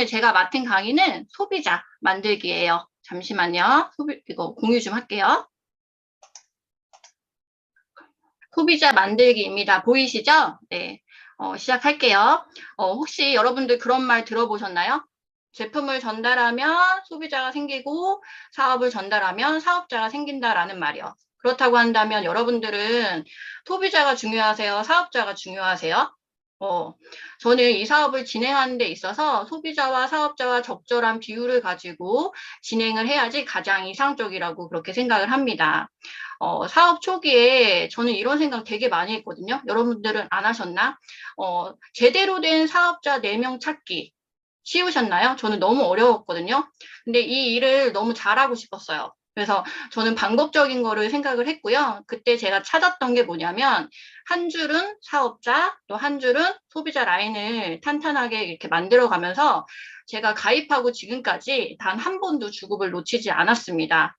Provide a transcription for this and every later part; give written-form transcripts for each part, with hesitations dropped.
오늘 제가 맡은 강의는 소비자 만들기예요. 잠시만요. 이거 공유 좀 할게요. 소비자 만들기입니다. 보이시죠? 네. 시작할게요. 혹시 여러분들 그런 말 들어보셨나요? 제품을 전달하면 소비자가 생기고 사업을 전달하면 사업자가 생긴다라는 말이요. 그렇다고 한다면 여러분들은 소비자가 중요하세요? 사업자가 중요하세요? 저는 이 사업을 진행하는 데 있어서 소비자와 사업자와 적절한 비율을 가지고 진행을 해야지 가장 이상적이라고 그렇게 생각을 합니다. 사업 초기에 저는 이런 생각 되게 많이 했거든요. 여러분들은 안 하셨나? 제대로 된 사업자 4명 찾기 쉬우셨나요? 저는 너무 어려웠거든요. 근데 이 일을 너무 잘하고 싶었어요. 그래서 저는 방법적인 거를 생각을 했고요. 그때 제가 찾았던 게 뭐냐면 한 줄은 사업자, 또 한 줄은 소비자 라인을 탄탄하게 이렇게 만들어 가면서 제가 가입하고 지금까지 단 한 번도 주급을 놓치지 않았습니다.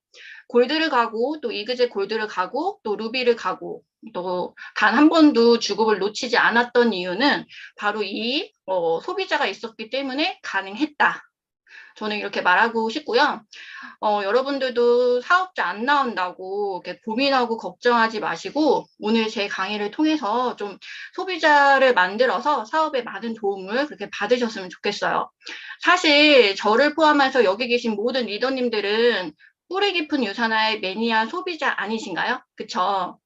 골드를 가고 또 이그제 골드를 가고 또 루비를 가고 또 단 한 번도 주급을 놓치지 않았던 이유는 바로 이 소비자가 있었기 때문에 가능했다. 저는 이렇게 말하고 싶고요. 여러분들도 사업자 안 나온다고 이렇게 고민하고 걱정하지 마시고 오늘 제 강의를 통해서 좀 소비자를 만들어서 사업에 많은 도움을 그렇게 받으셨으면 좋겠어요. 사실 저를 포함해서 여기 계신 모든 리더님들은 뿌리 깊은 유산화의 매니아 소비자 아니신가요? 그쵸?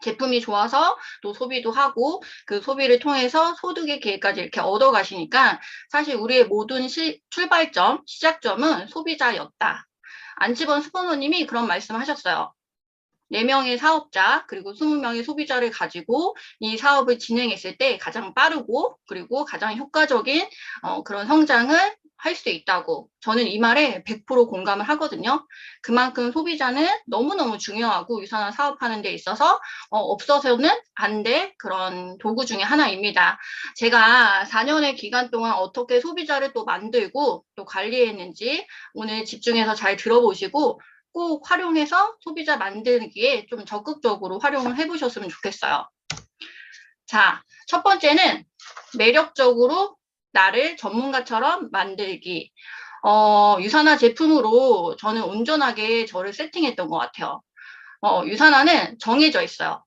제품이 좋아서 또 소비도 하고 그 소비를 통해서 소득의 기회까지 이렇게 얻어 가시니까 사실 우리의 모든 출발점, 시작점은 소비자였다. 안치번 스포너님이 그런 말씀 하셨어요. 4명의 사업자 그리고 20명의 소비자를 가지고 이 사업을 진행했을 때 가장 빠르고 그리고 가장 효과적인 그런 성장을 할 수 있다고 저는 이 말에 100% 공감을 하거든요. 그만큼 소비자는 너무너무 중요하고 유산화 사업하는 데 있어서 없어서는 안 될 그런 도구 중에 하나입니다. 제가 4년의 기간 동안 어떻게 소비자를 또 만들고 또 관리했는지 오늘 집중해서 잘 들어보시고 꼭 활용해서 소비자 만들기에 좀 적극적으로 활용을 해보셨으면 좋겠어요. 자, 첫 번째는 매력적으로 나를 전문가처럼 만들기. 유산화 제품으로 저는 온전하게 저를 세팅했던 것 같아요. 유산화는 정해져 있어요.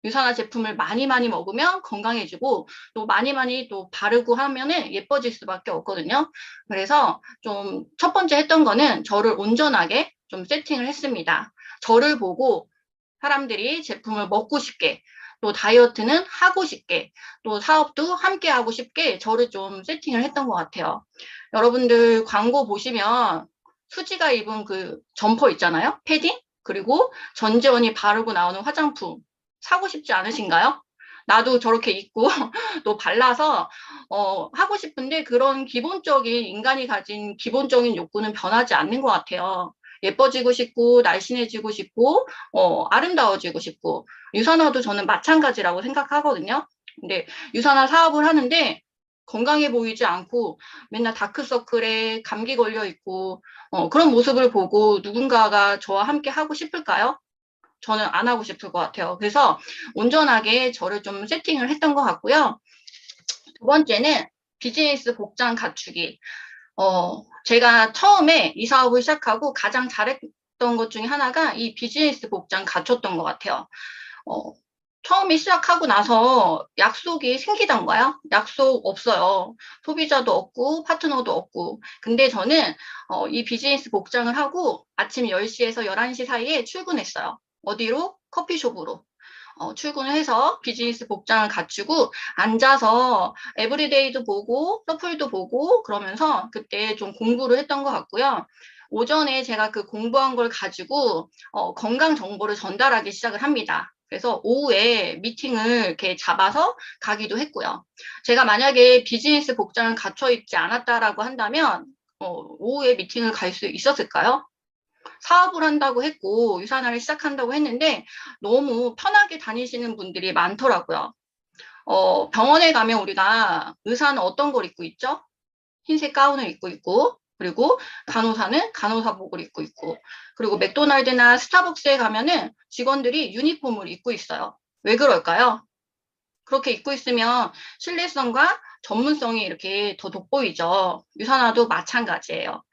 유산화 제품을 많이 먹으면 건강해지고 또 많이 또 바르고 하면은 예뻐질 수밖에 없거든요. 그래서 좀 첫 번째 했던 거는 저를 온전하게 좀 세팅을 했습니다. 저를 보고 사람들이 제품을 먹고 싶게 또 다이어트는 하고 싶게 또 사업도 함께 하고 싶게 저를 좀 세팅을 했던 것 같아요. 여러분들 광고 보시면 수지가 입은 그 점퍼 있잖아요. 패딩 그리고 전지현이 바르고 나오는 화장품 사고 싶지 않으신가요? 나도 저렇게 입고 또 발라서 하고 싶은데 그런 기본적인 인간이 가진 기본적인 욕구는 변하지 않는 것 같아요. 예뻐지고 싶고 날씬해지고 싶고 아름다워지고 싶고 유산화도 저는 마찬가지라고 생각하거든요. 근데 유산화 사업을 하는데 건강해 보이지 않고 맨날 다크서클에 감기 걸려 있고 그런 모습을 보고 누군가가 저와 함께 하고 싶을까요? 저는 안 하고 싶을 것 같아요. 그래서 온전하게 저를 좀 세팅을 했던 것 같고요. 두 번째는 비즈니스 복장 갖추기. 제가 처음에 이 사업을 시작하고 가장 잘했던 것 중에 하나가 이 비즈니스 복장 갖췄던 것 같아요. 처음에 시작하고 나서 약속이 생기던가요? 약속 없어요. 소비자도 없고 파트너도 없고. 근데 저는 이 비즈니스 복장을 하고 아침 10시에서 11시 사이에 출근했어요. 어디로? 커피숍으로. 출근을 해서 비즈니스 복장을 갖추고 앉아서 에브리데이도 보고 서플도 보고 그러면서 그때 좀 공부를 했던 것 같고요. 오전에 제가 그 공부한 걸 가지고 건강 정보를 전달하기 시작을 합니다. 그래서 오후에 미팅을 이렇게 잡아서 가기도 했고요. 제가 만약에 비즈니스 복장을 갖춰 입지 않았다라고 한다면 오후에 미팅을 갈 수 있었을까요? 사업을 한다고 했고 유산화를 시작한다고 했는데 너무 편하게 다니시는 분들이 많더라고요. 병원에 가면 우리가 의사는 어떤 걸 입고 있죠? 흰색 가운을 입고 있고 그리고 간호사는 간호사복을 입고 있고 그리고 맥도날드나 스타벅스에 가면은 직원들이 유니폼을 입고 있어요. 왜 그럴까요? 그렇게 입고 있으면 신뢰성과 전문성이 이렇게 더 돋보이죠. 유산화도 마찬가지예요.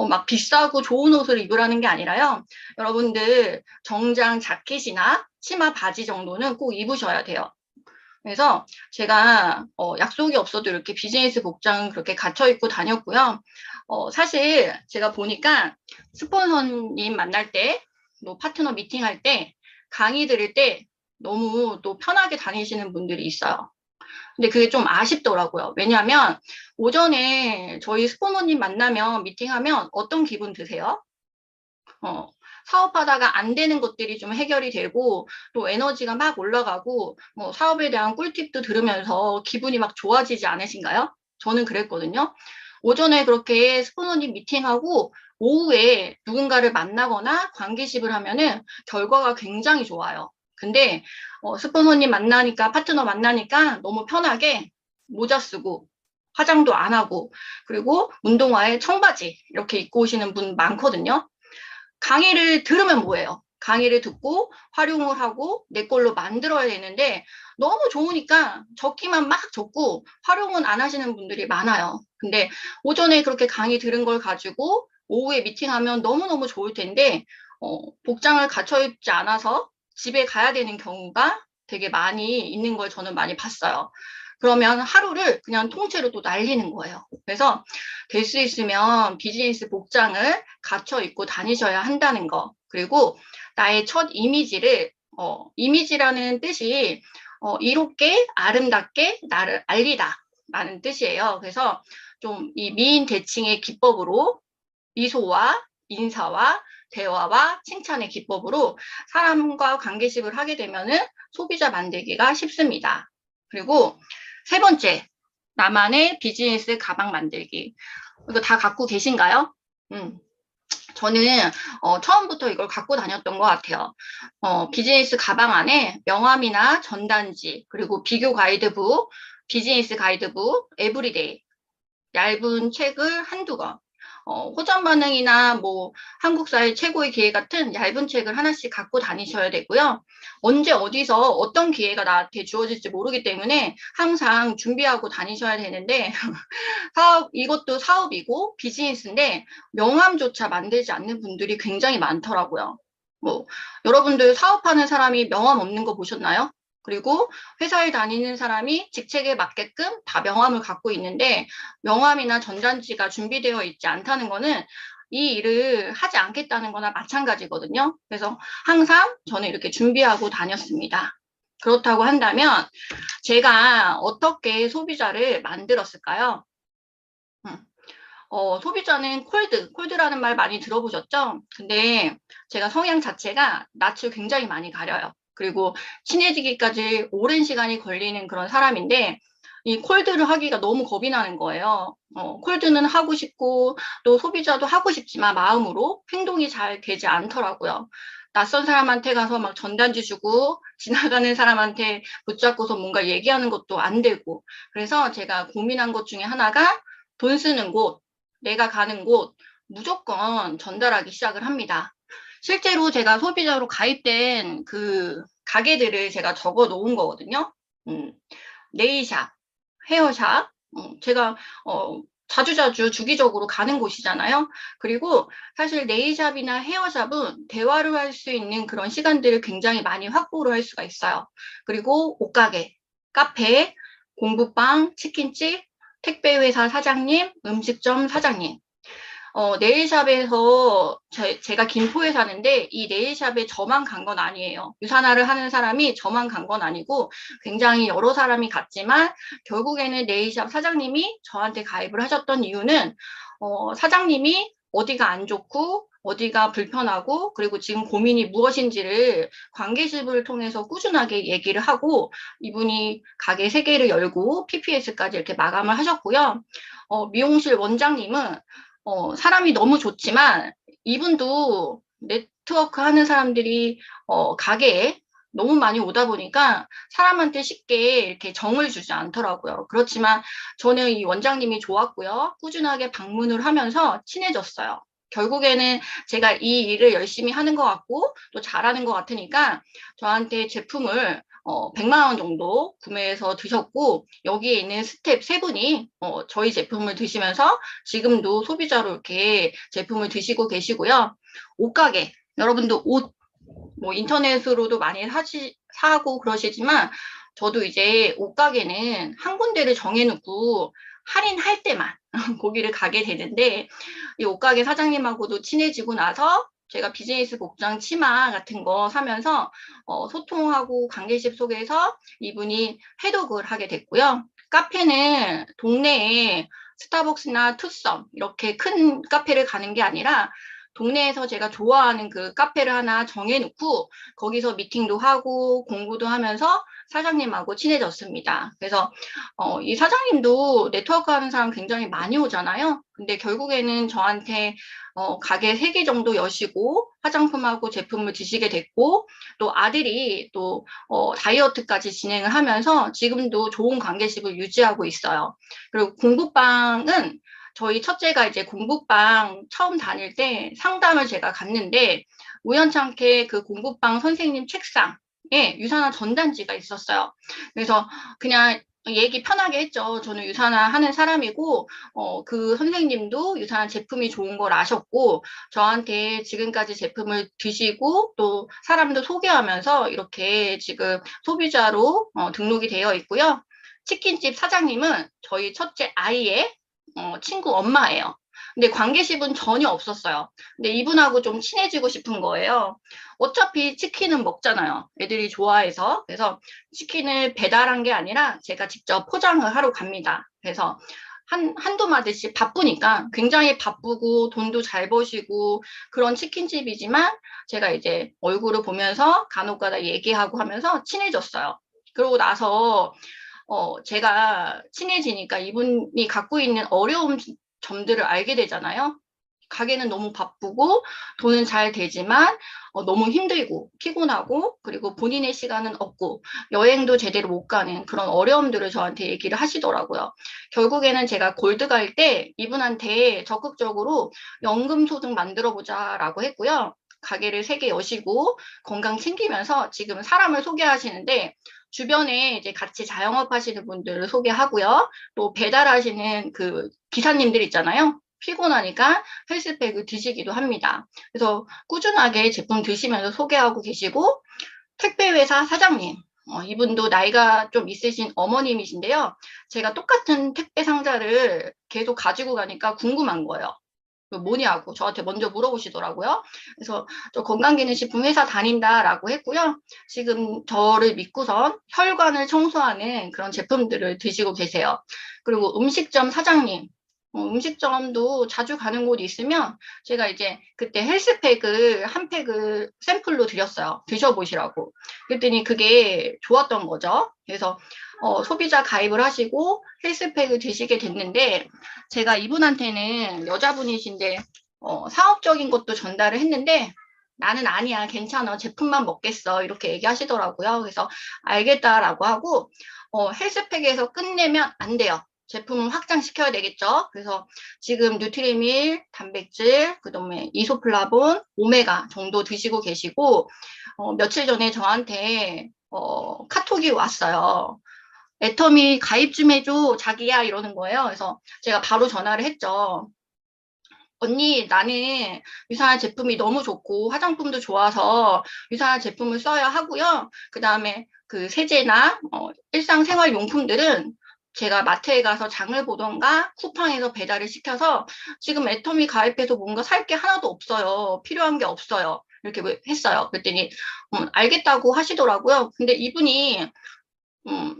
막 비싸고 좋은 옷을 입으라는 게 아니라요. 여러분들 정장 자켓이나 치마 바지 정도는 꼭 입으셔야 돼요. 그래서 제가 약속이 없어도 이렇게 비즈니스 복장은 그렇게 갖춰 입고 다녔고요. 사실 제가 보니까 스폰서님 만날 때, 뭐 파트너 미팅할 때, 강의 들을 때 너무 또 편하게 다니시는 분들이 있어요. 근데 그게 좀 아쉽더라고요. 왜냐하면 오전에 저희 스폰서님 만나면 미팅하면 어떤 기분 드세요? 어, 사업하다가 안 되는 것들이 좀 해결이 되고 또 에너지가 막 올라가고 뭐 사업에 대한 꿀팁도 들으면서 기분이 막 좋아지지 않으신가요? 저는 그랬거든요. 오전에 그렇게 스폰서님 미팅하고 오후에 누군가를 만나거나 관계식을 하면은 결과가 굉장히 좋아요. 근데 스폰서님 만나니까 파트너 만나니까 너무 편하게 모자 쓰고 화장도 안 하고 그리고 운동화에 청바지 이렇게 입고 오시는 분 많거든요. 강의를 들으면 뭐예요? 강의를 듣고 활용을 하고 내 걸로 만들어야 되는데 너무 좋으니까 적기만 막 적고 활용은 안 하시는 분들이 많아요. 근데 오전에 그렇게 강의 들은 걸 가지고 오후에 미팅하면 너무너무 좋을 텐데 복장을 갖춰 입지 않아서 집에 가야 되는 경우가 되게 많이 있는 걸 저는 많이 봤어요. 그러면 하루를 그냥 통째로 또 날리는 거예요. 그래서 될 수 있으면 비즈니스 복장을 갖춰 입고 다니셔야 한다는 거. 그리고 나의 첫 이미지를, 이미지라는 뜻이 이롭게, 아름답게 나를 알리다. 라는 뜻이에요. 그래서 좀 이 미인 대칭의 기법으로 미소와 인사와 대화와 칭찬의 기법으로 사람과 관계식을 하게 되면은 소비자 만들기가 쉽습니다. 그리고 세 번째, 나만의 비즈니스 가방 만들기. 이거 다 갖고 계신가요? 저는 처음부터 이걸 갖고 다녔던 것 같아요. 비즈니스 가방 안에 명함이나 전단지, 그리고 비교 가이드북, 비즈니스 가이드북, 에브리데이, 얇은 책을 한두 권, 호전 반응이나 뭐 한국사의 최고의 기회 같은 얇은 책을 하나씩 갖고 다니셔야 되고요. 언제 어디서 어떤 기회가 나한테 주어질지 모르기 때문에 항상 준비하고 다니셔야 되는데 이것도 사업이고 비즈니스인데 명함조차 만들지 않는 분들이 굉장히 많더라고요. 뭐 여러분들 사업하는 사람이 명함 없는 거 보셨나요? 그리고 회사에 다니는 사람이 직책에 맞게끔 다 명함을 갖고 있는데 명함이나 전단지가 준비되어 있지 않다는 거는 이 일을 하지 않겠다는 거나 마찬가지거든요. 그래서 항상 저는 이렇게 준비하고 다녔습니다. 그렇다고 한다면 제가 어떻게 소비자를 만들었을까요? 소비자는 콜드라는 말 많이 들어보셨죠? 근데 제가 성향 자체가 낯을 굉장히 많이 가려요. 그리고 친해지기까지 오랜 시간이 걸리는 그런 사람인데, 이 콜드를 하기가 너무 겁이 나는 거예요. 콜드는 하고 싶고, 또 소비자도 하고 싶지만 마음으로 행동이 잘 되지 않더라고요. 낯선 사람한테 가서 막 전단지 주고, 지나가는 사람한테 붙잡고서 뭔가 얘기하는 것도 안 되고, 그래서 제가 고민한 것 중에 하나가 돈 쓰는 곳, 내가 가는 곳 무조건 전달하기 시작을 합니다. 실제로 제가 소비자로 가입된 그 가게들을 제가 적어 놓은 거거든요. 네일샵, 헤어샵, 제가 자주자주 주기적으로 가는 곳이잖아요. 그리고 사실 네일샵이나 헤어샵은 대화를 할 수 있는 그런 시간들을 굉장히 많이 확보를 할 수가 있어요. 그리고 옷가게, 카페, 공부방, 치킨집, 택배회사 사장님, 음식점 사장님. 네일샵에서 제가 김포에 사는데 이 네일샵에 저만 간 건 아니에요. 유산화를 하는 사람이 저만 간 건 아니고 굉장히 여러 사람이 갔지만 결국에는 네일샵 사장님이 저한테 가입을 하셨던 이유는 사장님이 어디가 안 좋고 어디가 불편하고 그리고 지금 고민이 무엇인지를 관계집을 통해서 꾸준하게 얘기를 하고 이분이 가게 3개를 열고 PPS까지 이렇게 마감을 하셨고요. 미용실 원장님은 사람이 너무 좋지만 이분도 네트워크 하는 사람들이 가게에 너무 많이 오다 보니까 사람한테 쉽게 이렇게 정을 주지 않더라고요. 그렇지만 저는 이 원장님이 좋았고요. 꾸준하게 방문을 하면서 친해졌어요. 결국에는 제가 이 일을 열심히 하는 것 같고 또 잘하는 것 같으니까 저한테 제품을 100만 원 정도 구매해서 드셨고 여기에 있는 스텝 세 분이 저희 제품을 드시면서 지금도 소비자로 이렇게 제품을 드시고 계시고요. 옷가게 여러분도 옷 뭐 인터넷으로도 많이 사고 그러시지만 저도 이제 옷가게는 한 군데를 정해놓고 할인할 때만 거기를 가게 되는데 이 옷가게 사장님하고도 친해지고 나서 제가 비즈니스 복장 치마 같은 거 사면서 소통하고 관계십 속에서 이분이 해독을 하게 됐고요. 카페는 동네에 스타벅스나 투썸 이렇게 큰 카페를 가는 게 아니라 동네에서 제가 좋아하는 그 카페를 하나 정해놓고 거기서 미팅도 하고 공부도 하면서 사장님하고 친해졌습니다. 그래서 이 사장님도 네트워크 하는 사람 굉장히 많이 오잖아요. 근데 결국에는 저한테 가게 3개 정도 여시고 화장품하고 제품을 드시게 됐고 또 아들이 또 다이어트까지 진행을 하면서 지금도 좋은 관계식을 유지하고 있어요. 그리고 공부방은 저희 첫째가 이제 공부방 처음 다닐 때 상담을 제가 갔는데 우연찮게 그 공부방 선생님 책상에 유산화 전단지가 있었어요. 그래서 그냥 얘기 편하게 했죠. 저는 유산화 하는 사람이고 그 선생님도 유산화 제품이 좋은 걸 아셨고 저한테 지금까지 제품을 드시고 또 사람도 소개하면서 이렇게 지금 소비자로 등록이 되어 있고요. 치킨집 사장님은 저희 첫째 아이의 친구 엄마예요. 근데 관계십은 전혀 없었어요. 근데 이분하고 좀 친해지고 싶은 거예요. 어차피 치킨은 먹잖아요. 애들이 좋아해서. 그래서 치킨을 배달한 게 아니라 제가 직접 포장을 하러 갑니다. 그래서 한두 마디씩 바쁘니까 굉장히 바쁘고 돈도 잘 버시고 그런 치킨집이지만 제가 이제 얼굴을 보면서 간혹가다 얘기하고 하면서 친해졌어요. 그러고 나서 제가 친해지니까 이분이 갖고 있는 어려운 점들을 알게 되잖아요. 가게는 너무 바쁘고 돈은 잘 되지만 너무 힘들고 피곤하고 그리고 본인의 시간은 없고 여행도 제대로 못 가는 그런 어려움들을 저한테 얘기를 하시더라고요. 결국에는 제가 골드 갈 때 이분한테 적극적으로 연금소득 만들어보자라고 했고요. 가게를 3개 여시고 건강 챙기면서 지금 사람을 소개하시는데 주변에 이제 같이 자영업 하시는 분들을 소개하고요. 또 배달하시는 그 기사님들 있잖아요. 피곤하니까 헬스팩을 드시기도 합니다. 그래서 꾸준하게 제품 드시면서 소개하고 계시고 택배회사 사장님 이분도 나이가 좀 있으신 어머님이신데요. 제가 똑같은 택배 상자를 계속 가지고 가니까 궁금한 거예요. 뭐냐고 저한테 먼저 물어보시더라고요. 그래서 저 건강기능식품 회사 다닌다라고 했고요. 지금 저를 믿고선 혈관을 청소하는 그런 제품들을 드시고 계세요. 그리고 음식점 사장님, 음식점도 자주 가는 곳이 있으면 제가 이제 그때 헬스팩을 한 팩을 샘플로 드렸어요. 드셔보시라고. 그랬더니 그게 좋았던 거죠. 그래서 소비자 가입을 하시고 헬스팩을 드시게 됐는데 제가 이분한테는 여자분이신데 사업적인 것도 전달을 했는데 나는 아니야 괜찮아 제품만 먹겠어 이렇게 얘기하시더라고요. 그래서 알겠다라고 하고 헬스팩에서 끝내면 안 돼요. 제품을 확장시켜야 되겠죠. 그래서 지금 뉴트리밀, 단백질, 그다음에 이소플라본, 오메가 정도 드시고 계시고 며칠 전에 저한테 카톡이 왔어요. 애터미 가입 좀 해줘 자기야 이러는 거예요. 그래서 제가 바로 전화를 했죠. 언니 나는 유산화 제품이 너무 좋고 화장품도 좋아서 유산화 제품을 써야 하고요. 그 다음에 그 세제나 일상생활용품들은 제가 마트에 가서 장을 보던가 쿠팡에서 배달을 시켜서 지금 애터미 가입해서 뭔가 살 게 하나도 없어요. 필요한 게 없어요. 이렇게 했어요. 그랬더니 알겠다고 하시더라고요. 근데 이분이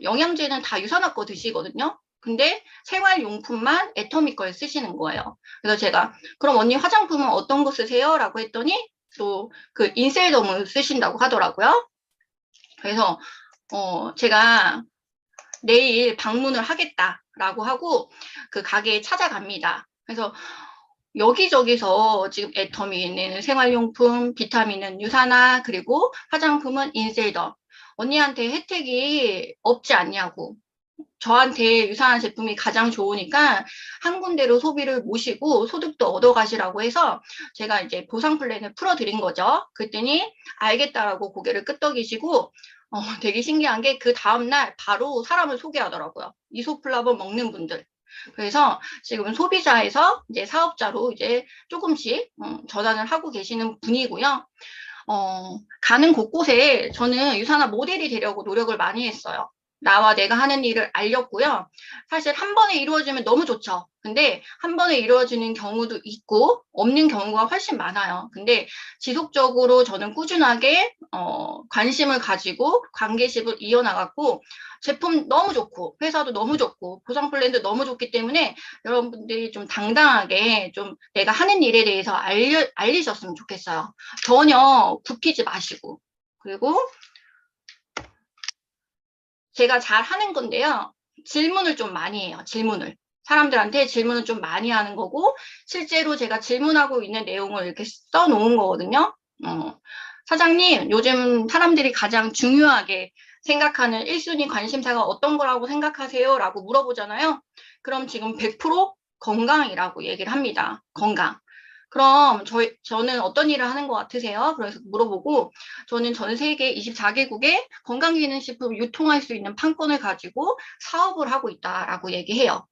영양제는 다 유산화 거 드시거든요. 근데 생활용품만 애터미 걸 쓰시는 거예요. 그래서 제가 그럼 언니 화장품은 어떤 거 쓰세요? 라고 했더니 또 그 인셀덤을 쓰신다고 하더라고요. 그래서 제가 내일 방문을 하겠다라고 하고 그 가게에 찾아갑니다. 그래서 여기저기서 지금 애터미는 생활용품, 비타민은 유산화, 그리고 화장품은 인셀덤. 언니한테 혜택이 없지 않냐고. 저한테 유사한 제품이 가장 좋으니까 한 군데로 소비를 모시고 소득도 얻어가시라고 해서 제가 이제 보상 플랜을 풀어드린 거죠. 그랬더니 알겠다라고 고개를 끄덕이시고 되게 신기한 게 그 다음날 바로 사람을 소개하더라고요. 이소플라본 먹는 분들. 그래서 지금 소비자에서 이제 사업자로 이제 조금씩 전환을 하고 계시는 분이고요. 가는 곳곳에 저는 유산화 모델이 되려고 노력을 많이 했어요. 나와 내가 하는 일을 알렸고요. 사실 한 번에 이루어지면 너무 좋죠. 근데 한 번에 이루어지는 경우도 있고 없는 경우가 훨씬 많아요. 근데 지속적으로 저는 꾸준하게 관심을 가지고 관계십을 이어나갔고 제품 너무 좋고 회사도 너무 좋고 보상 플랜도 너무 좋기 때문에 여러분들이 좀 당당하게 좀 내가 하는 일에 대해서 알리셨으면 좋겠어요. 전혀 굽히지 마시고. 그리고 제가 잘 하는 건데요. 질문을 좀 많이 해요. 질문을. 사람들한테 질문을 좀 많이 하는 거고 실제로 제가 질문하고 있는 내용을 이렇게 써놓은 거거든요. 사장님, 요즘 사람들이 가장 중요하게 생각하는 1순위 관심사가 어떤 거라고 생각하세요? 라고 물어보잖아요. 그럼 지금 100% 건강이라고 얘기를 합니다. 건강. 그럼 저는 어떤 일을 하는 것 같으세요? 그래서 물어보고 저는 전 세계 24개국에 건강기능식품 유통할 수 있는 판권을 가지고 사업을 하고 있다라고 얘기해요.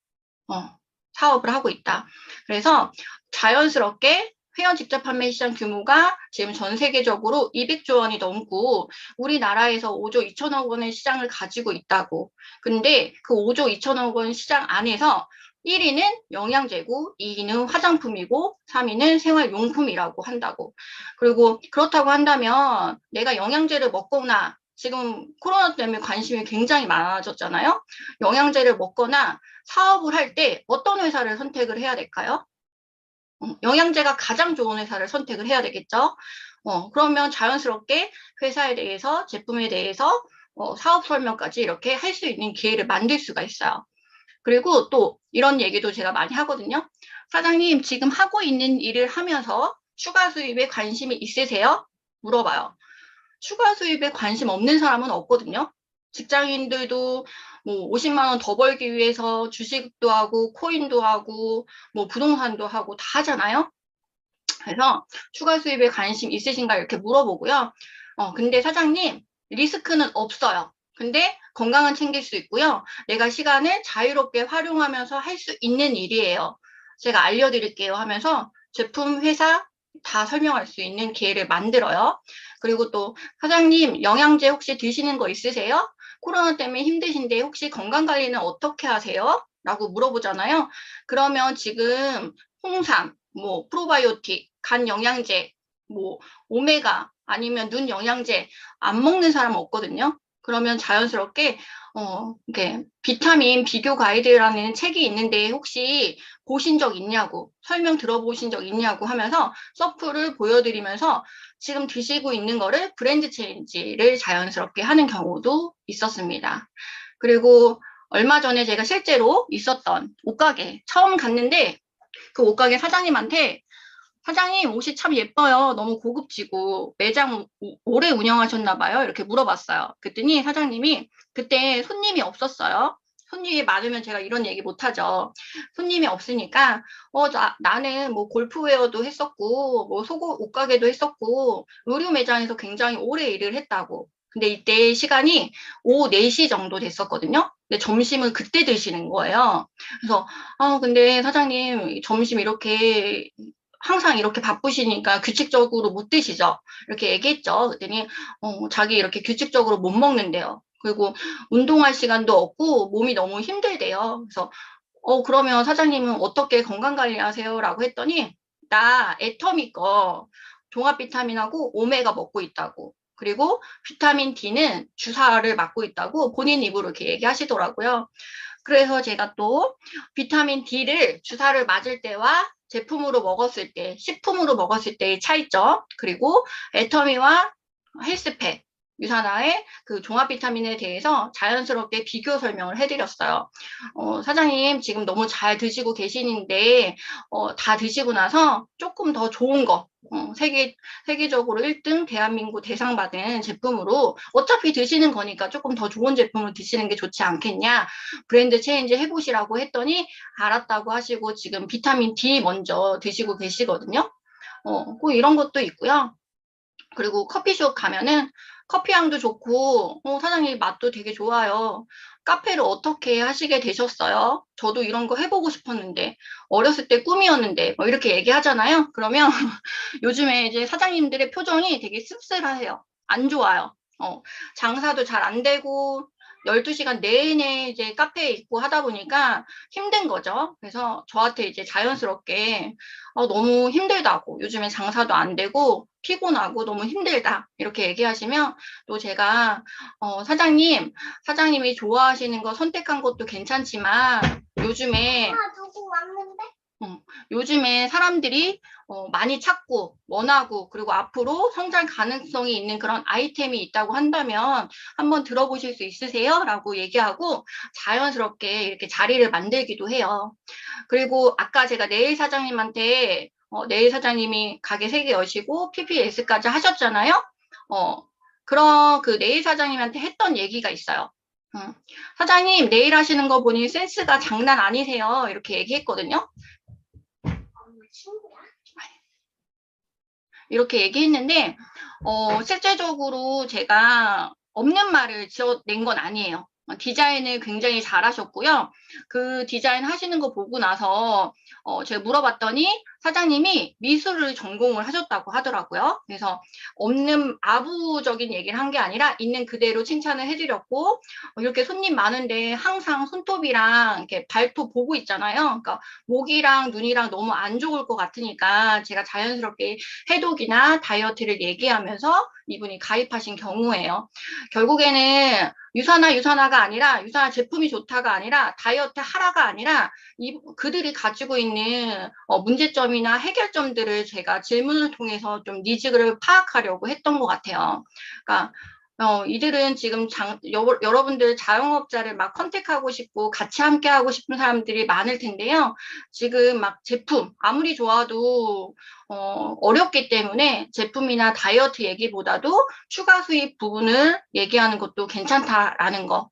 사업을 하고 있다. 그래서 자연스럽게 회원 직접 판매 시장 규모가 지금 전 세계적으로 200조 원이 넘고 우리나라에서 5조 2천억 원의 시장을 가지고 있다고. 근데 그 5조 2천억 원 시장 안에서 1위는 영양제고 2위는 화장품이고 3위는 생활용품이라고 한다고. 그리고 그렇다고 한다면 내가 영양제를 먹거나 지금 코로나 때문에 관심이 굉장히 많아졌잖아요. 영양제를 먹거나 사업을 할 때 어떤 회사를 선택을 해야 될까요? 영양제가 가장 좋은 회사를 선택을 해야 되겠죠. 그러면 자연스럽게 회사에 대해서, 제품에 대해서 사업 설명까지 이렇게 할 수 있는 기회를 만들 수가 있어요. 그리고 또 이런 얘기도 제가 많이 하거든요. 사장님, 지금 하고 있는 일을 하면서 추가 수입에 관심이 있으세요? 물어봐요. 추가 수입에 관심 없는 사람은 없거든요. 직장인들도 뭐 50만 원 더 벌기 위해서 주식도 하고 코인도 하고 뭐 부동산도 하고 다 하잖아요. 그래서 추가 수입에 관심 있으신가 이렇게 물어보고요. 근데 사장님 리스크는 없어요. 근데 건강은 챙길 수 있고요. 내가 시간을 자유롭게 활용하면서 할 수 있는 일이에요. 제가 알려드릴게요 하면서 제품, 회사 다 설명할 수 있는 기회를 만들어요. 그리고 또 사장님 영양제 혹시 드시는 거 있으세요? 코로나 때문에 힘드신데 혹시 건강 관리는 어떻게 하세요? 라고 물어보잖아요. 그러면 지금 홍삼, 뭐 프로바이오틱, 간 영양제, 뭐 오메가 아니면 눈 영양제 안 먹는 사람 없거든요. 그러면 자연스럽게 이렇게 비타민 비교 가이드라는 책이 있는데 혹시 보신 적 있냐고 설명 들어보신 적 있냐고 하면서 서프를 보여드리면서 지금 드시고 있는 거를 브랜드 체인지를 자연스럽게 하는 경우도 있었습니다. 그리고 얼마 전에 제가 실제로 있었던 옷가게 처음 갔는데 그 옷가게 사장님한테 사장님 옷이 참 예뻐요. 너무 고급지고 매장 오래 운영하셨나 봐요. 이렇게 물어봤어요. 그랬더니 사장님이 그때 손님이 없었어요. 손님이 많으면 제가 이런 얘기 못하죠. 손님이 없으니까 나는 뭐 골프웨어도 했었고 뭐 속옷 옷가게도 했었고 의류 매장에서 굉장히 오래 일을 했다고. 근데 이때 시간이 오후 4시 정도 됐었거든요. 근데 점심을 그때 드시는 거예요. 그래서 근데 사장님 점심 이렇게 항상 이렇게 바쁘시니까 규칙적으로 못 드시죠? 이렇게 얘기했죠. 그랬더니 자기 이렇게 규칙적으로 못 먹는데요. 그리고 운동할 시간도 없고 몸이 너무 힘들대요. 그래서 그러면 사장님은 어떻게 건강 관리하세요? 라고 했더니 나 애터미 거 종합 비타민하고 오메가 먹고 있다고. 그리고 비타민 D는 주사를 맞고 있다고 본인 입으로 이렇게 얘기하시더라고요. 그래서 제가 또 비타민 D를 주사를 맞을 때와 제품으로 먹었을 때, 식품으로 먹었을 때의 차이점, 그리고 애터미와 헬스팩, 유산화의 그 종합 비타민에 대해서 자연스럽게 비교 설명을 해드렸어요. 사장님 지금 너무 잘 드시고 계시는데 다 드시고 나서 조금 더 좋은 거 세계적으로 1등 대한민국 대상 받은 제품으로 어차피 드시는 거니까 조금 더 좋은 제품을 드시는 게 좋지 않겠냐. 브랜드 체인지 해보시라고 했더니 알았다고 하시고 지금 비타민 D 먼저 드시고 계시거든요. 꼭 이런 것도 있고요. 그리고 커피숍 가면은 커피 향도 좋고, 사장님 맛도 되게 좋아요. 카페를 어떻게 하시게 되셨어요? 저도 이런 거 해보고 싶었는데, 어렸을 때 꿈이었는데, 뭐 이렇게 얘기하잖아요? 그러면 요즘에 이제 사장님들의 표정이 되게 씁쓸해요. 안 좋아요. 장사도 잘 안 되고, 12시간 내내 이제 카페에 있고 하다 보니까 힘든 거죠. 그래서 저한테 이제 자연스럽게 너무 힘들다고, 요즘에 장사도 안 되고, 피곤하고 너무 힘들다. 이렇게 얘기하시면 또 제가, 사장님이 좋아하시는 거 선택한 것도 괜찮지만 요즘에 누구 왔는데? 요즘에 사람들이 많이 찾고 원하고 그리고 앞으로 성장 가능성이 있는 그런 아이템이 있다고 한다면 한번 들어보실 수 있으세요? 라고 얘기하고 자연스럽게 이렇게 자리를 만들기도 해요. 그리고 아까 제가 네일 사장님한테 네일 사장님이 가게 3개 여시고 PPS까지 하셨잖아요. 그런 그 네일 사장님한테 했던 얘기가 있어요. 사장님 네일 하시는 거 보니 센스가 장난 아니세요. 이렇게 얘기했거든요. 이렇게 얘기했는데 실제적으로 제가 없는 말을 지어낸 건 아니에요. 디자인을 굉장히 잘하셨고요. 그 디자인 하시는 거 보고 나서 제가 물어봤더니 사장님이 미술을 전공을 하셨다고 하더라고요. 그래서 없는 아부적인 얘기를 한 게 아니라 있는 그대로 칭찬을 해드렸고 이렇게 손님 많은데 항상 손톱이랑 이렇게 발톱 보고 있잖아요. 그러니까 목이랑 눈이랑 너무 안 좋을 것 같으니까 제가 자연스럽게 해독이나 다이어트를 얘기하면서 이분이 가입하신 경우예요. 결국에는 유산화가 아니라 유산화 제품이 좋다가 아니라 다이어트 하라가 아니라 그들이 가지고 있는 문제점이나 해결점들을 제가 질문을 통해서 좀 니즈를 파악하려고 했던 것 같아요. 그러니까 이들은 지금 여러분들 자영업자를 막 컨택하고 싶고 같이 함께 하고 싶은 사람들이 많을 텐데요. 지금 막 제품 아무리 좋아도 어렵기 때문에 제품이나 다이어트 얘기보다도 추가 수입 부분을 얘기하는 것도 괜찮다라는 거.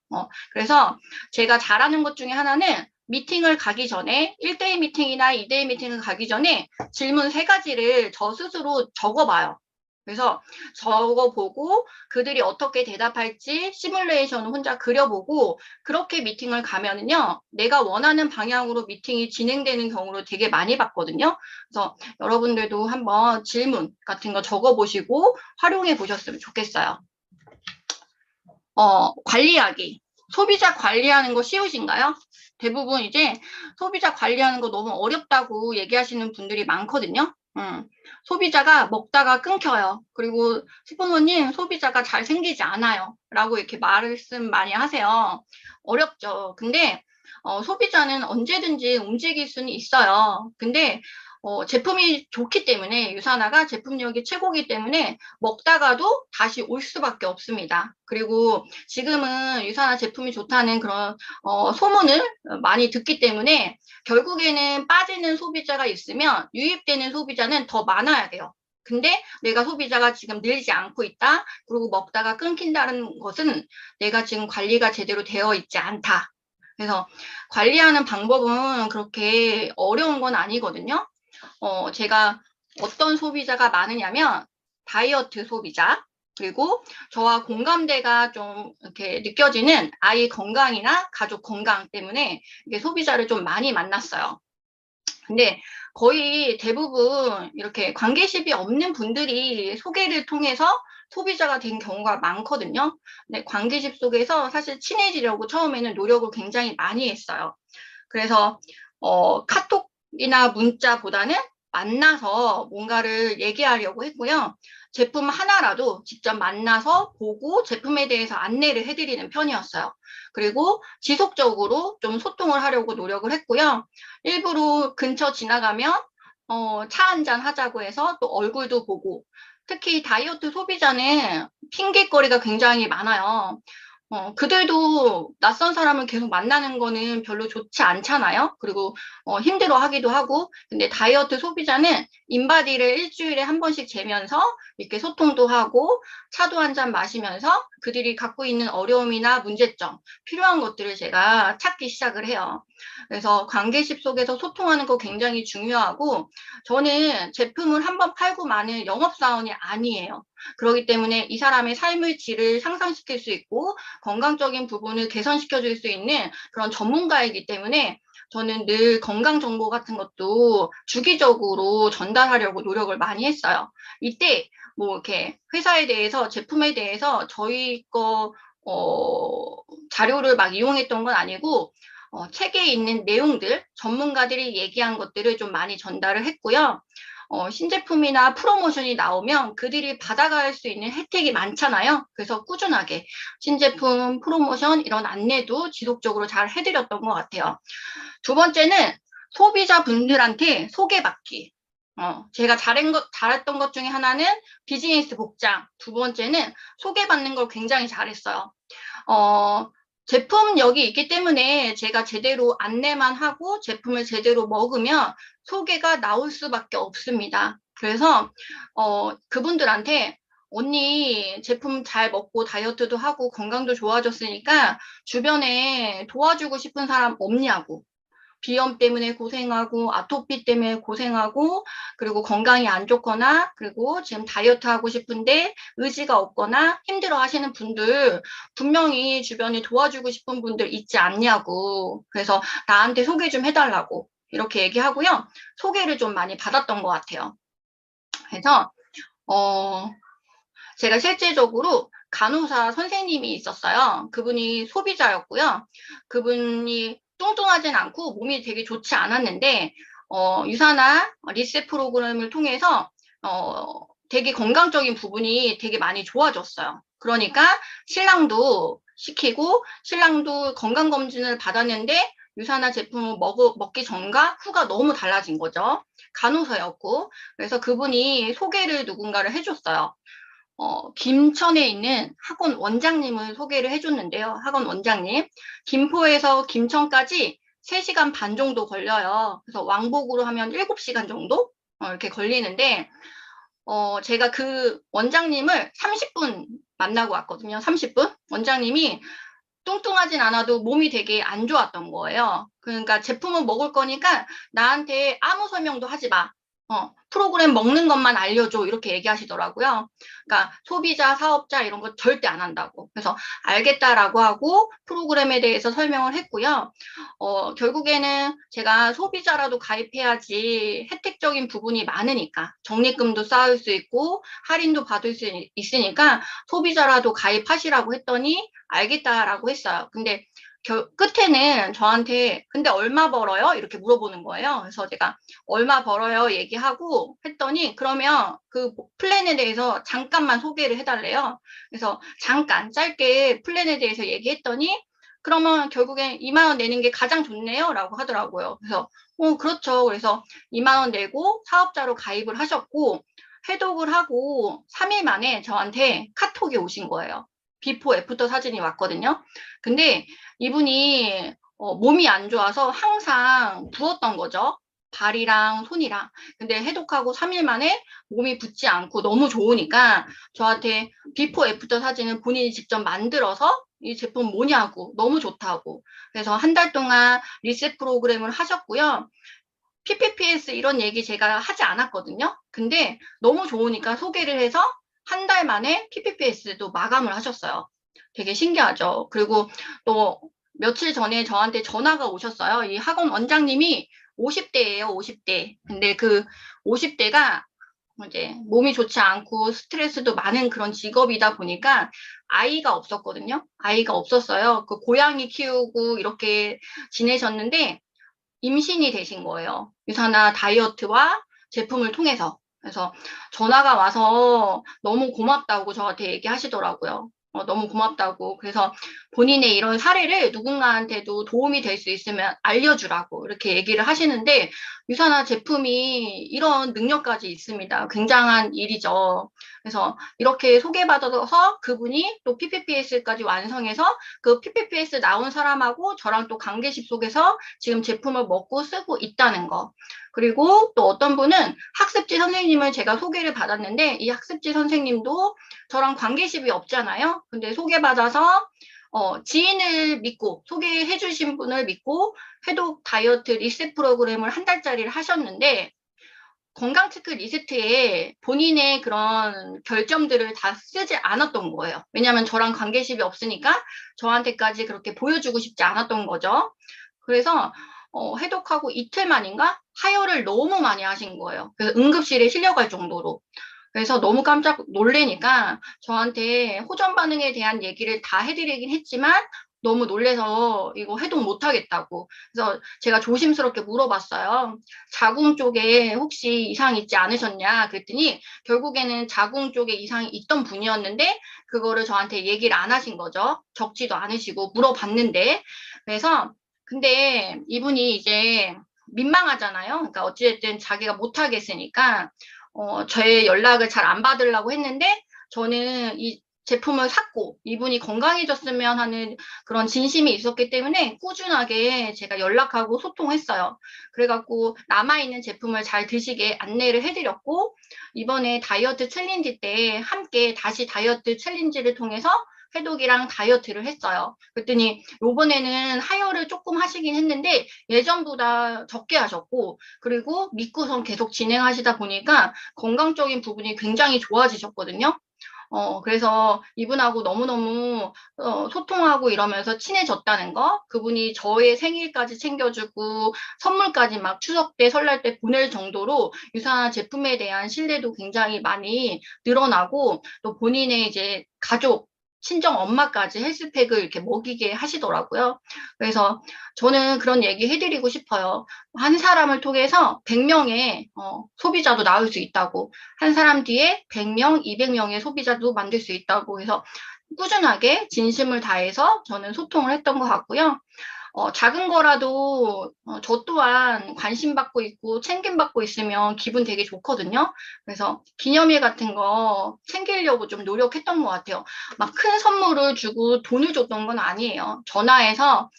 그래서 제가 잘하는 것 중에 하나는 미팅을 가기 전에 1대1 미팅이나 2대1 미팅을 가기 전에 질문 3가지를 저 스스로 적어봐요. 그래서 적어보고 그들이 어떻게 대답할지 시뮬레이션을 혼자 그려보고 그렇게 미팅을 가면은요, 내가 원하는 방향으로 미팅이 진행되는 경우를 되게 많이 봤거든요. 그래서 여러분들도 한번 질문 같은 거 적어보시고 활용해 보셨으면 좋겠어요. 관리하기. 소비자 관리하는 거 쉬우신가요? 대부분 이제 소비자 관리하는 거 너무 어렵다고 얘기하시는 분들이 많거든요. 소비자가 먹다가 끊겨요. 그리고 스포너님 소비자가 잘 생기지 않아요. 라고 이렇게 말씀 많이 하세요. 어렵죠. 근데 소비자는 언제든지 움직일 수는 있어요. 근데 제품이 좋기 때문에 유산화가 제품력이 최고기 때문에 먹다가도 다시 올 수밖에 없습니다. 그리고 지금은 유산화 제품이 좋다는 그런 소문을 많이 듣기 때문에 결국에는 빠지는 소비자가 있으면 유입되는 소비자는 더 많아야 돼요. 근데 내가 소비자가 지금 늘지 않고 있다. 그리고 먹다가 끊긴다는 것은 내가 지금 관리가 제대로 되어 있지 않다. 그래서 관리하는 방법은 그렇게 어려운 건 아니거든요. 제가 어떤 소비자가 많으냐면 다이어트 소비자, 그리고 저와 공감대가 좀 이렇게 느껴지는 아이 건강이나 가족 건강 때문에 이게 소비자를 좀 많이 만났어요. 근데 거의 대부분 이렇게 관계십이 없는 분들이 소개를 통해서 소비자가 된 경우가 많거든요. 근데 관계십 속에서 사실 친해지려고 처음에는 노력을 굉장히 많이 했어요. 그래서 카톡이나 문자보다는 만나서 뭔가를 얘기하려고 했고요. 제품 하나라도 직접 만나서 보고 제품에 대해서 안내를 해드리는 편이었어요. 그리고 지속적으로 좀 소통을 하려고 노력을 했고요. 일부러 근처 지나가면 차 한잔 하자고 해서 또 얼굴도 보고 특히 다이어트 소비자는 핑계거리가 굉장히 많아요. 그들도 낯선 사람을 계속 만나는 거는 별로 좋지 않잖아요. 그리고 힘들어 하기도 하고. 근데 다이어트 소비자는 인바디를 일주일에 한 번씩 재면서 이렇게 소통도 하고 차도 한 잔 마시면서 그들이 갖고 있는 어려움이나 문제점, 필요한 것들을 제가 찾기 시작을 해요. 그래서 관계십 속에서 소통하는 거 굉장히 중요하고, 저는 제품을 한번 팔고 마는 영업사원이 아니에요. 그렇기 때문에 이 사람의 삶의 질을 상승시킬 수 있고 건강적인 부분을 개선시켜 줄 수 있는 그런 전문가이기 때문에 저는 늘 건강 정보 같은 것도 주기적으로 전달하려고 노력을 많이 했어요. 이때 뭐 이렇게 회사에 대해서 제품에 대해서 저희 거 자료를 막 이용했던 건 아니고 책에 있는 내용들, 전문가들이 얘기한 것들을 좀 많이 전달을 했고요. 신제품이나 프로모션이 나오면 그들이 받아갈 수 있는 혜택이 많잖아요. 그래서 꾸준하게 신제품, 프로모션 이런 안내도 지속적으로 잘 해드렸던 것 같아요. 두 번째는 소비자분들한테 소개받기. 제가 잘했던 것 중에 하나는 비즈니스 복장. 두 번째는 소개받는 걸 굉장히 잘했어요. 제품 여기 있기 때문에 제가 제대로 안내만 하고 제품을 제대로 먹으면 소개가 나올 수밖에 없습니다. 그래서 그분들한테 언니 제품 잘 먹고 다이어트도 하고 건강도 좋아졌으니까 주변에 도와주고 싶은 사람 없냐고. 비염 때문에 고생하고 아토피 때문에 고생하고 그리고 건강이 안 좋거나 그리고 지금 다이어트 하고 싶은데 의지가 없거나 힘들어 하시는 분들 분명히 주변에 도와주고 싶은 분들 있지 않냐고. 그래서 나한테 소개 좀 해달라고 이렇게 얘기하고요. 소개를 좀 많이 받았던 것 같아요. 그래서 제가 실제적으로 간호사 선생님이 있었어요. 그분이 소비자였고요. 그분이 뚱뚱하진 않고 몸이 되게 좋지 않았는데 유산화 리셋 프로그램을 통해서 되게 건강적인 부분이 되게 많이 좋아졌어요. 그러니까 신랑도 시키고 신랑도 건강검진을 받았는데 유산화 제품을 먹기 전과 후가 너무 달라진 거죠. 간호사였고. 그래서 그분이 소개를 누군가를 해줬어요. 김천에 있는 학원 원장님을 소개를 해줬는데요. 학원 원장님. 김포에서 김천까지 3시간 반 정도 걸려요. 그래서 왕복으로 하면 7시간 정도? 이렇게 걸리는데, 제가 그 원장님을 30분 만나고 왔거든요. 30분? 원장님이 뚱뚱하진 않아도 몸이 되게 안 좋았던 거예요. 그러니까 제품을 먹을 거니까 나한테 아무 설명도 하지 마. 프로그램 먹는 것만 알려줘. 이렇게 얘기하시더라고요. 그러니까 소비자, 사업자 이런 거 절대 안 한다고. 그래서 알겠다라고 하고 프로그램에 대해서 설명을 했고요. 결국에는 제가 소비자라도 가입해야지 혜택적인 부분이 많으니까 적립금도 쌓을 수 있고 할인도 받을 수 있으니까 소비자라도 가입하시라고 했더니 알겠다라고 했어요. 근데 끝에는 저한테 근데 얼마 벌어요? 이렇게 물어보는 거예요. 그래서 제가 얼마 벌어요? 얘기하고 했더니 그러면 그 플랜에 대해서 잠깐만 소개를 해달래요. 그래서 잠깐 짧게 플랜에 대해서 얘기했더니 그러면 결국엔 2만 원 내는 게 가장 좋네요. 라고 하더라고요. 그래서 그렇죠. 그래서 2만 원 내고 사업자로 가입을 하셨고 해독을 하고 3일 만에 저한테 카톡이 오신 거예요. 비포 애프터 사진이 왔거든요. 근데 이분이 몸이 안 좋아서 항상 부었던 거죠. 발이랑 손이랑. 근데 해독하고 3일 만에 몸이 붓지 않고 너무 좋으니까 저한테 비포 애프터 사진을 본인이 직접 만들어서 이 제품 뭐냐고 너무 좋다고. 그래서 한 달 동안 리셋 프로그램을 하셨고요. PPPS 이런 얘기 제가 하지 않았거든요. 근데 너무 좋으니까 소개를 해서 한 달 만에 PPPS도 마감을 하셨어요. 되게 신기하죠. 그리고 또 며칠 전에 저한테 전화가 오셨어요. 이 학원 원장님이 50대예요, 50대. 근데 그 50대가 이제 몸이 좋지 않고 스트레스도 많은 그런 직업이다 보니까 아이가 없었거든요. 아이가 없었어요. 그 고양이 키우고 이렇게 지내셨는데 임신이 되신 거예요. 유산화 다이어트와 제품을 통해서. 그래서 전화가 와서 너무 고맙다고 저한테 얘기하시더라고요. 너무 고맙다고. 그래서 본인의 이런 사례를 누군가한테도 도움이 될 수 있으면 알려주라고 이렇게 얘기를 하시는데, 유산화 제품이 이런 능력까지 있습니다. 굉장한 일이죠. 그래서 이렇게 소개받아서 그분이 또 PPPS까지 완성해서 그 PPPS 나온 사람하고 저랑 또 관계십 속에서 지금 제품을 먹고 쓰고 있다는 거. 그리고 또 어떤 분은 학습지 선생님을 제가 소개를 받았는데, 이 학습지 선생님도 저랑 관계십이 없잖아요. 근데 소개받아서 지인을 믿고 소개해 주신 분을 믿고 해독 다이어트 리셋 프로그램을 한 달짜리를 하셨는데, 건강 체크 리스트에 본인의 그런 결점들을 다 쓰지 않았던 거예요. 왜냐하면 저랑 관계십이 없으니까 저한테까지 그렇게 보여주고 싶지 않았던 거죠. 그래서 해독하고 이틀 만인가 하혈을 너무 많이 하신 거예요. 그래서 응급실에 실려갈 정도로. 그래서 너무 깜짝 놀래니까 저한테 호전 반응에 대한 얘기를 다 해드리긴 했지만 너무 놀래서 이거 해독 못하겠다고. 그래서 제가 조심스럽게 물어봤어요. 자궁 쪽에 혹시 이상 있지 않으셨냐? 그랬더니 결국에는 자궁 쪽에 이상이 있던 분이었는데 그거를 저한테 얘기를 안 하신 거죠. 적지도 않으시고 물어봤는데. 그래서 근데 이분이 이제 민망하잖아요. 그러니까 어찌됐든 자기가 못하겠으니까 저의 연락을 잘 안 받으려고 했는데 저는 이 제품을 샀고 이분이 건강해졌으면 하는 그런 진심이 있었기 때문에 꾸준하게 제가 연락하고 소통했어요. 그래갖고 남아있는 제품을 잘 드시게 안내를 해드렸고, 이번에 다이어트 챌린지 때 함께 다시 다이어트 챌린지를 통해서 해독이랑 다이어트를 했어요. 그랬더니 요번에는 하혈을 조금 하시긴 했는데 예전보다 적게 하셨고, 그리고 믿고선 계속 진행하시다 보니까 건강적인 부분이 굉장히 좋아지셨거든요. 그래서 이분하고 너무너무 소통하고 이러면서 친해졌다는 거, 그분이 저의 생일까지 챙겨주고 선물까지 막 추석 때 설날 때 보낼 정도로 유산화 제품에 대한 신뢰도 굉장히 많이 늘어나고, 또 본인의 이제 가족 친정 엄마까지 헬스팩을 이렇게 먹이게 하시더라고요. 그래서 저는 그런 얘기 해드리고 싶어요. 한 사람을 통해서 100명의 소비자도 나올 수 있다고. 한 사람 뒤에 100명, 200명의 소비자도 만들 수 있다고 해서 꾸준하게 진심을 다해서 저는 소통을 했던 것 같고요. 작은 거라도 저 또한 관심 받고 있고 챙김 받고 있으면 기분 되게 좋거든요. 그래서 기념일 같은 거 챙기려고 좀 노력했던 것 같아요. 막 큰 선물을 주고 돈을 줬던 건 아니에요. 전화해서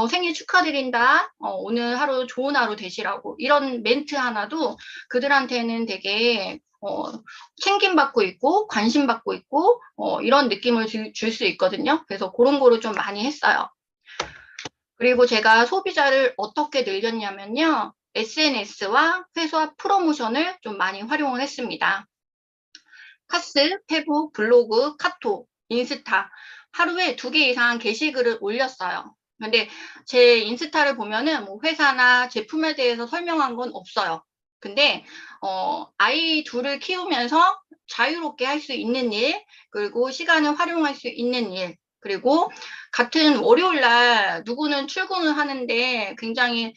생일 축하드린다. 오늘 하루 좋은 하루 되시라고 이런 멘트 하나도 그들한테는 되게 챙김 받고 있고 관심 받고 있고 이런 느낌을 줄 수 있거든요. 그래서 그런 거를 좀 많이 했어요. 그리고 제가 소비자를 어떻게 늘렸냐면요. SNS와 회사 프로모션을 좀 많이 활용을 했습니다. 카스, 페북, 블로그, 카톡, 인스타 하루에 2개 이상 게시글을 올렸어요. 근데 제 인스타를 보면은 뭐 회사나 제품에 대해서 설명한 건 없어요. 근데 아이 둘을 키우면서 자유롭게 할 수 있는 일, 그리고 시간을 활용할 수 있는 일, 그리고 같은 월요일 날 누구는 출근을 하는데 굉장히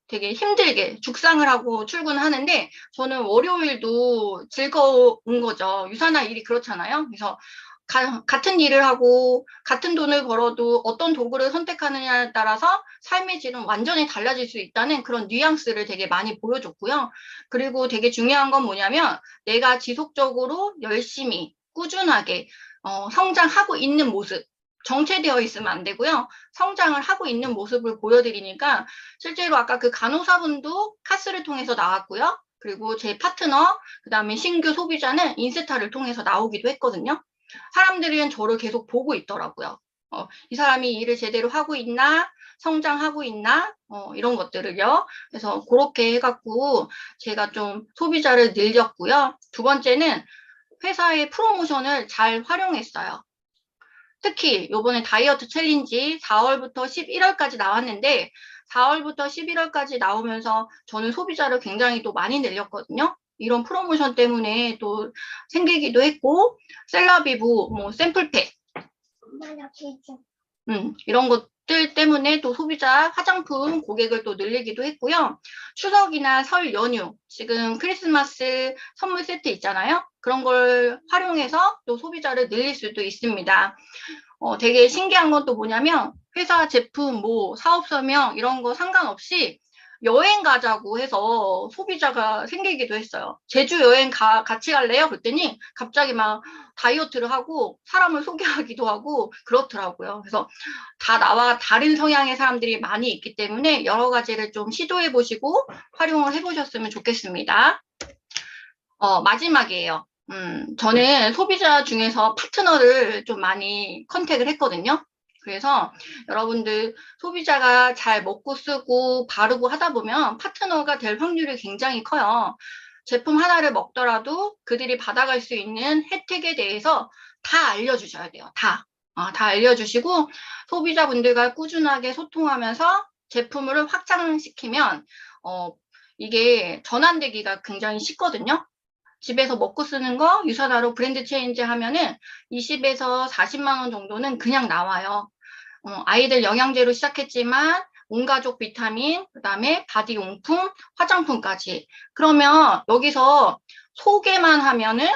되게 힘들게 죽상을 하고 출근하는데 저는 월요일도 즐거운 거죠. 유산화 일이 그렇잖아요. 그래서 같은 일을 하고 같은 돈을 벌어도 어떤 도구를 선택하느냐에 따라서 삶의 질은 완전히 달라질 수 있다는 그런 뉘앙스를 되게 많이 보여줬고요. 그리고 되게 중요한 건 뭐냐면 내가 지속적으로 열심히 꾸준하게 성장하고 있는 모습, 정체되어 있으면 안 되고요. 성장을 하고 있는 모습을 보여드리니까 실제로 아까 그 간호사분도 카스를 통해서 나왔고요. 그리고 제 파트너, 그 다음에 신규 소비자는 인스타를 통해서 나오기도 했거든요. 사람들은 저를 계속 보고 있더라고요. 이 사람이 일을 제대로 하고 있나, 성장하고 있나, 이런 것들을요. 그래서 그렇게 해갖고 제가 좀 소비자를 늘렸고요. 두 번째는 회사의 프로모션을 잘 활용했어요. 특히 요번에 다이어트 챌린지 4월부터 11월까지 나왔는데 4월부터 11월까지 나오면서 저는 소비자를 굉장히 또 많이 늘렸거든요. 이런 프로모션 때문에 또 생기기도 했고 셀러비브, 뭐 샘플팩 이런 것 들 때문에 또 소비자 화장품 고객을 또 늘리기도 했고요. 추석이나 설 연휴, 지금 크리스마스 선물 세트 있잖아요. 그런 걸 활용해서 또 소비자를 늘릴 수도 있습니다. 되게 신기한 건 또 뭐냐면 회사 제품, 뭐 사업설명 이런 거 상관없이 여행 가자고 해서 소비자가 생기기도 했어요. 제주 여행 같이 갈래요? 그랬더니 갑자기 막 다이어트를 하고 사람을 소개하기도 하고 그렇더라고요. 그래서 다 나와 다른 성향의 사람들이 많이 있기 때문에 여러 가지를 좀 시도해 보시고 활용을 해 보셨으면 좋겠습니다. 마지막이에요. 저는 소비자 중에서 파트너를 좀 많이 컨택을 했거든요. 그래서 여러분들 소비자가 잘 먹고 쓰고 바르고 하다 보면 파트너가 될 확률이 굉장히 커요. 제품 하나를 먹더라도 그들이 받아갈 수 있는 혜택에 대해서 다 알려주셔야 돼요. 다 알려주시고 소비자분들과 꾸준하게 소통하면서 제품을 확장시키면 이게 전환되기가 굉장히 쉽거든요. 집에서 먹고 쓰는 거 유사다로 브랜드 체인지 하면은 20에서 40만 원 정도는 그냥 나와요. 아이들 영양제로 시작했지만 온 가족 비타민, 그다음에 바디 용품, 화장품까지. 그러면 여기서 소개만 하면은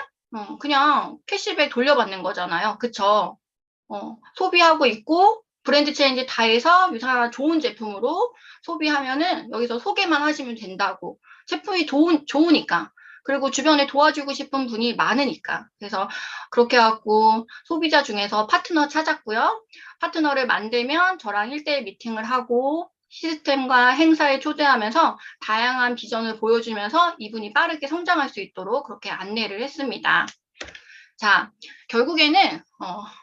그냥 캐시백 돌려받는 거잖아요. 그쵸? 소비하고 있고 브랜드 체인지 다 해서 유사 좋은 제품으로 소비하면은 여기서 소개만 하시면 된다고. 제품이 좋으니까. 그리고 주변에 도와주고 싶은 분이 많으니까. 그래서 그렇게 해갖고 소비자 중에서 파트너 찾았고요. 파트너를 만들면 저랑 1대1 미팅을 하고 시스템과 행사에 초대하면서 다양한 비전을 보여주면서 이분이 빠르게 성장할 수 있도록 그렇게 안내를 했습니다. 자, 결국에는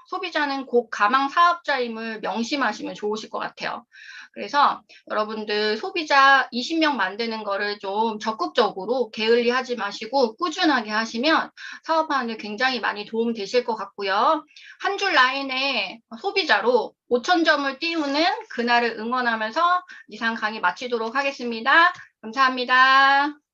소비자는 곧 가망 사업자임을 명심하시면 좋으실 것 같아요. 그래서 여러분들 소비자 20명 만드는 거를 좀 적극적으로 게을리하지 마시고 꾸준하게 하시면 사업하는데 굉장히 많이 도움 되실 것 같고요. 한 줄 라인에 소비자로 5,000점을 띄우는 그날을 응원하면서 이상 강의 마치도록 하겠습니다. 감사합니다.